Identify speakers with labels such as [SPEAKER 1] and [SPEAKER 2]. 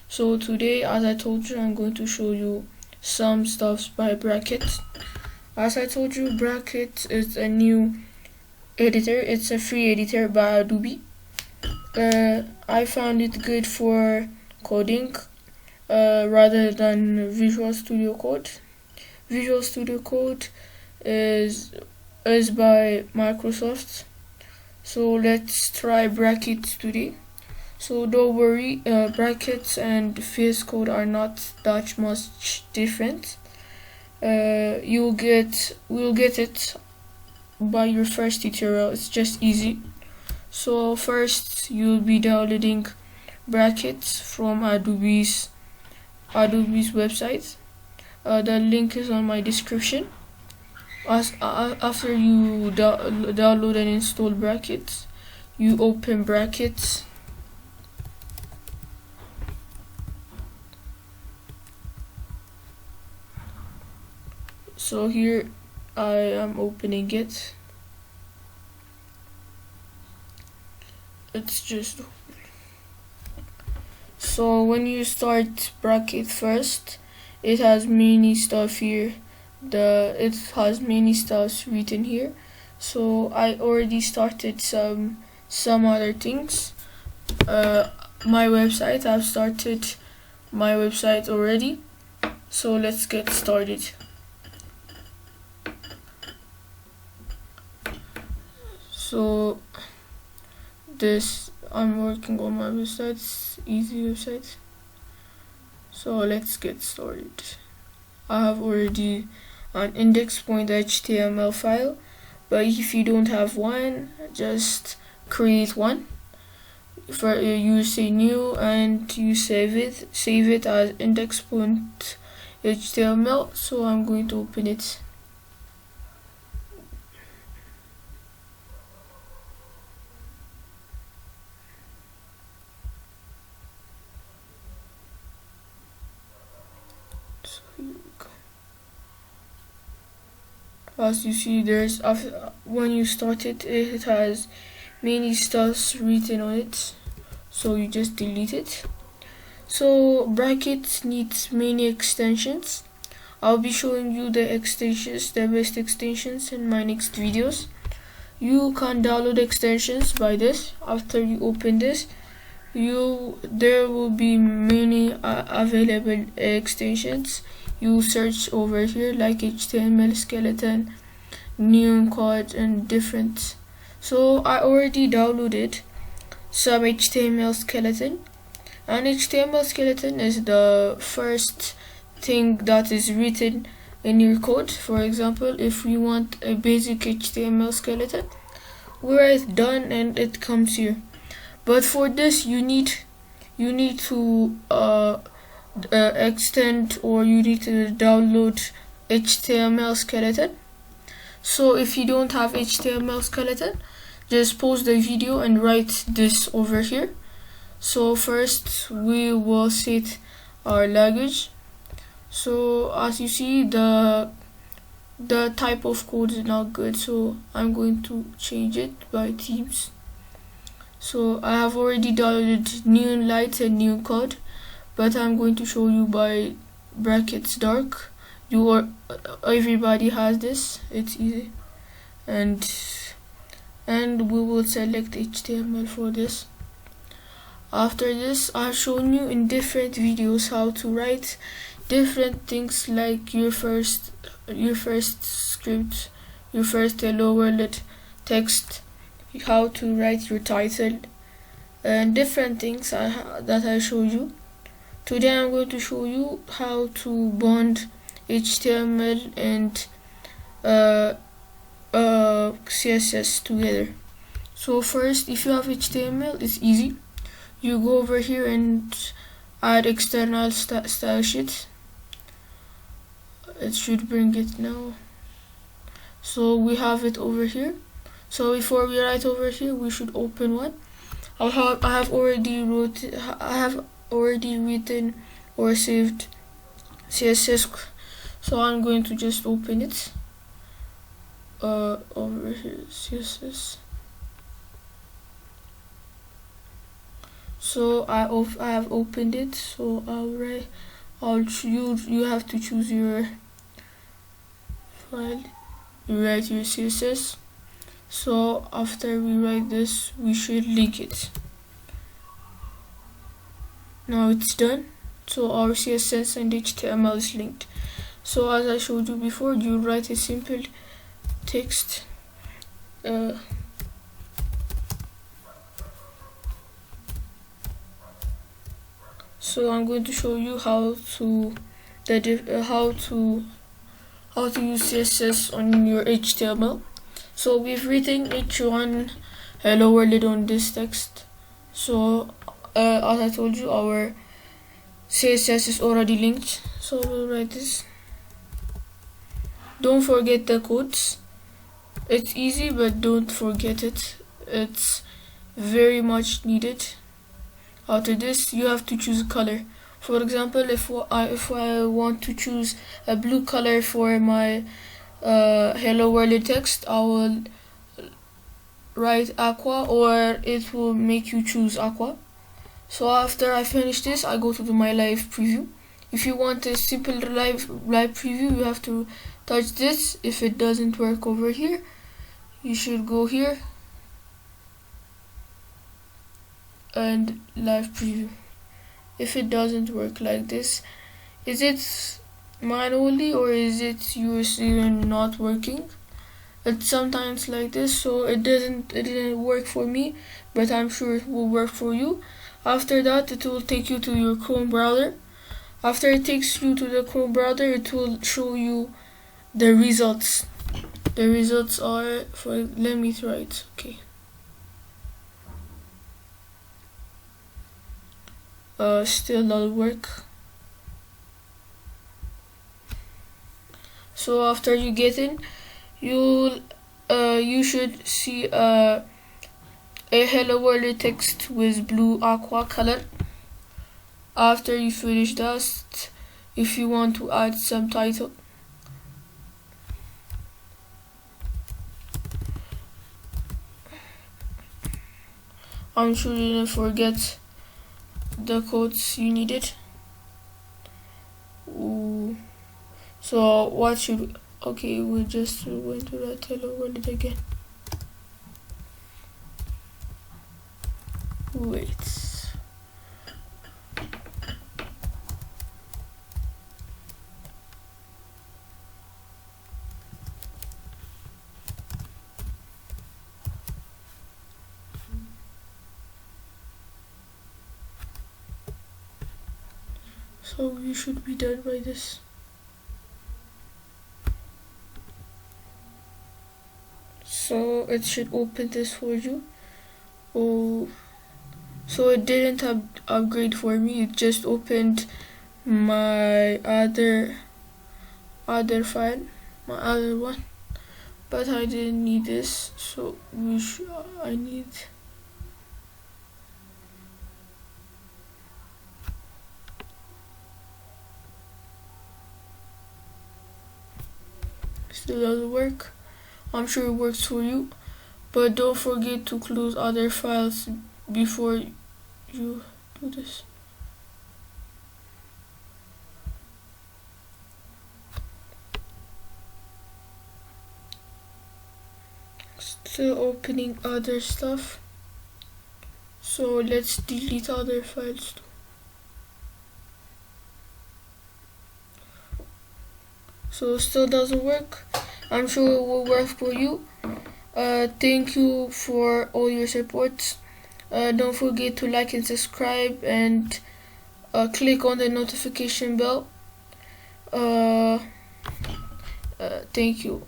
[SPEAKER 1] So today, as I told you, I'm going to show you some stuffs by Bracket. As I told you, Bracket is a new editor. It's a free editor by Adobe. I found it good for coding rather than Visual Studio Code. Visual Studio Code is by Microsoft. So let's try Bracket today. So don't worry, brackets and VS Code are not that much different. We'll get it by your first tutorial. It's just easy. So first you'll be downloading brackets from Adobe's website. The link is on my description. After you download and install brackets, you open brackets. So here I am opening it. It's just so when you start bracket first, it has many stuff here. It has many stuffs written here. So I already started some other things. My website, I've started my website already. So let's get started. So this, I'm working on my website, it's easy website. So let's get started. I have already an index.html file, but if you don't have one, just create one. You say new and you save it as index.html. So I'm going to open it. As you see, when you start it, it has many stuffs written on it, so you just delete it. So bracket needs many extensions. I'll be showing you the best extensions in my next videos. You can download extensions by this. After you open this, there will be many available extensions. You search over here like HTML skeleton, neon code, and different. So I already downloaded some HTML skeleton, and HTML skeleton is the first thing that is written in your code. For example, if you want a basic HTML skeleton, we write done and it comes here. But for this, you need to extend, or you need to download HTML skeleton. So if you don't have HTML skeleton, just pause the video and write this over here. So first we will set our language. So as you see, the type of code is not good, so I'm going to change it by themes. So I have already downloaded neon light and neon code, but I'm going to show you by brackets dark. Everybody has this, it's easy. And we will select HTML for this. After this, I've shown you in different videos how to write different things, like your first script, your first hello world text, how to write your title, and different things that I showed you. Today I'm going to show you how to bond HTML and CSS together. So first, if you have HTML, it's easy. You go over here and add external style sheet. It should bring it now. So we have it over here. So before we write over here, we should open one. I have already written or saved CSS, so I'm going to just open it over here, CSS. So I have opened it. So you have to choose your file. You write your CSS. So after we write this, we should link it. Now it's done. So our CSS and HTML is linked. So as I showed you before, you write a simple text. So I'm going to show you how to use CSS on your HTML. So we've written h1 hello world on this text. So as I told you, our CSS is already linked. So we'll write this. Don't forget the codes. It's easy, but don't forget it. It's very much needed. After this, you have to choose a color. For example, if I want to choose a blue color for my hello world text, I will write aqua, or it will make you choose aqua. So after I finish this, I go to my live preview. If you want a simple live preview, you have to touch this. If it doesn't work over here, you should go here and live preview. If it doesn't work like this, is it manually or is it using not working? It's sometimes like this, so it didn't work for me, but I'm sure it will work for you. After that, it will take you to your Chrome browser. After it takes you to the Chrome browser, it will show you the results. The results are let me try it. Okay. Still not work. So after you get in, you should see a hello world text with blue aqua color. After you finish that, if you want to add some title, I'm sure you didn't forget the codes you needed. Ooh. So what should okay, we're going to write hello world again. Wait. So you should be done by this. So it should open this for you. Oh, so it didn't upgrade for me. It just opened my other file, my other one. But I didn't need this, so I need. Still doesn't work. I'm sure it works for you, but don't forget to close other files before you do this. Still opening other stuff, so let's delete other files too. So still doesn't work. I'm sure it will work for you. Thank you for all your support. Don't forget to like and subscribe, and click on the notification bell. Thank you.